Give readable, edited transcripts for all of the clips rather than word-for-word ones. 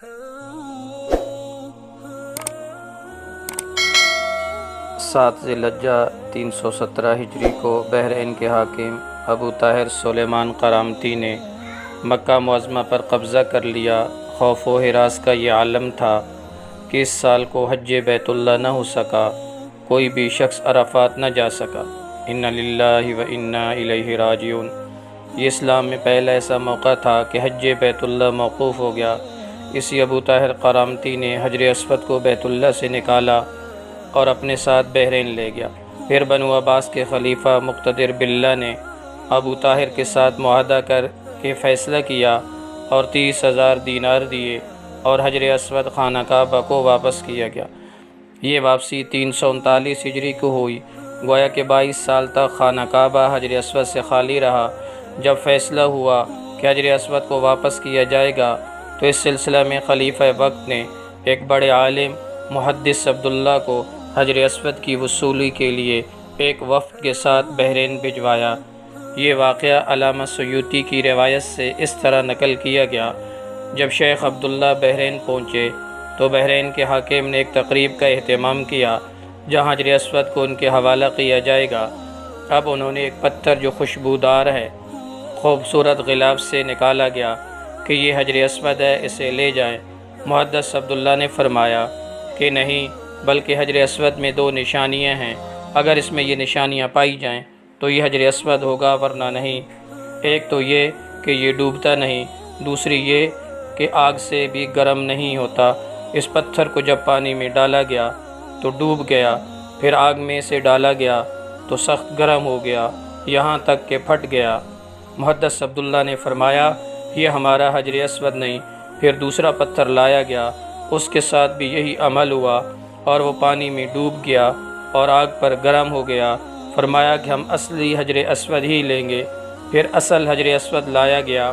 سات ذی الحجہ 317 ہجری کو بحرین کے حاکم ابو طاہر سلیمان قرامتی نے مکہ معظمہ پر قبضہ کر لیا۔ خوف و ہراس کا یہ عالم تھا کہ اس سال کو حج بیت اللہ نہ ہو سکا، کوئی بھی شخص عرفات نہ جا سکا۔ انا للہ و انا الیہ راجعون۔ یہ اسلام میں پہلا ایسا موقع تھا کہ حج بیت اللہ موقوف ہو گیا۔ اسی ابو طاہر قرامتی نے حجر اسود کو بیت اللہ سے نکالا اور اپنے ساتھ بحرین لے گیا۔ پھر بنو عباس کے خلیفہ مقتدر باللہ نے ابو طاہر کے ساتھ معاہدہ کر کے فیصلہ کیا اور 30,000 دینار دیے اور حجر اسود خانہ کعبہ کو واپس کیا گیا۔ یہ واپسی 339 ہجری کو ہوئی۔ گویا کہ 22 سال تک خانہ کعبہ حجر اسود سے خالی رہا۔ جب فیصلہ ہوا کہ حجر اسود کو واپس کیا جائے گا تو اس سلسلہ میں خلیفہ وقت نے ایک بڑے عالم محدث عبداللہ کو حجر اسود کی وصولی کے لیے ایک وفد کے ساتھ بحرین بھجوایا۔ یہ واقعہ علامہ سیوطی کی روایت سے اس طرح نقل کیا گیا: جب شیخ عبداللہ بحرین پہنچے تو بحرین کے حاکم نے ایک تقریب کا اہتمام کیا جہاں حجر اسود کو ان کے حوالہ کیا جائے گا۔ اب انہوں نے ایک پتھر جو خوشبودار ہے خوبصورت غلاف سے نکالا گیا کہ یہ حجر اسود ہے، اسے لے جائیں۔ محدث عبداللہ نے فرمایا کہ نہیں، بلکہ حجر اسود میں 2 نشانیاں ہیں، اگر اس میں یہ نشانیاں پائی جائیں تو یہ حجر اسود ہوگا، ورنہ نہیں۔ ایک تو یہ کہ یہ ڈوبتا نہیں، دوسری یہ کہ آگ سے بھی گرم نہیں ہوتا۔ اس پتھر کو جب پانی میں ڈالا گیا تو ڈوب گیا، پھر آگ میں سے ڈالا گیا تو سخت گرم ہو گیا، یہاں تک کہ پھٹ گیا۔ محدث عبداللہ نے فرمایا یہ ہمارا حجر اسود نہیں۔ پھر دوسرا پتھر لایا گیا، اس کے ساتھ بھی یہی عمل ہوا اور وہ پانی میں ڈوب گیا اور آگ پر گرم ہو گیا۔ فرمایا کہ ہم اصلی حجر اسود ہی لیں گے۔ پھر اصل حجر اسود لایا گیا،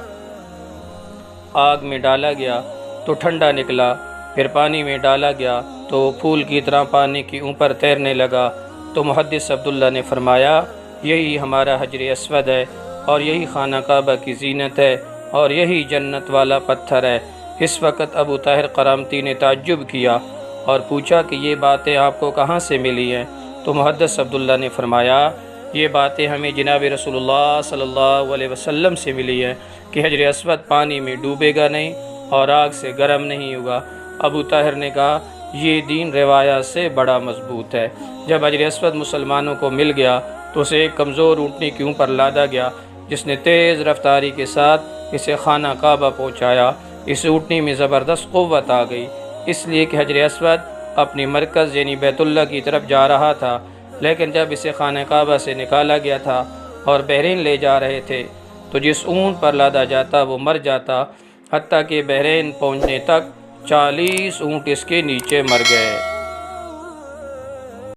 آگ میں ڈالا گیا تو ٹھنڈا نکلا، پھر پانی میں ڈالا گیا تو پھول کی طرح پانی کے اوپر تیرنے لگا۔ تو محدث عبداللہ نے فرمایا یہی ہمارا حجر اسود ہے اور یہی خانہ کعبہ کی زینت ہے اور یہی جنت والا پتھر ہے۔ اس وقت ابو طاہر قرامتی نے تعجب کیا اور پوچھا کہ یہ باتیں آپ کو کہاں سے ملی ہیں؟ تو محدث عبداللہ نے فرمایا یہ باتیں ہمیں جناب رسول اللہ صلی اللہ علیہ وسلم سے ملی ہیں کہ حجر اسود پانی میں ڈوبے گا نہیں اور آگ سے گرم نہیں ہوگا۔ ابو طاہر نے کہا یہ دین روایات سے بڑا مضبوط ہے۔ جب حجر اسود مسلمانوں کو مل گیا تو اسے ایک کمزور اونٹنی کے اوپر لادا گیا جس نے تیز رفتاری کے ساتھ اسے خانہ کعبہ پہنچایا۔ اس اونٹنی میں زبردست قوت آ گئی، اس لیے کہ حجر اسود اپنی مرکز یعنی بیت اللہ کی طرف جا رہا تھا، لیکن جب اسے خانہ کعبہ سے نکالا گیا تھا اور بحرین لے جا رہے تھے تو جس اونٹ پر لادا جاتا وہ مر جاتا، حتیٰ کہ بحرین پہنچنے تک 40 اونٹ اس کے نیچے مر گئے۔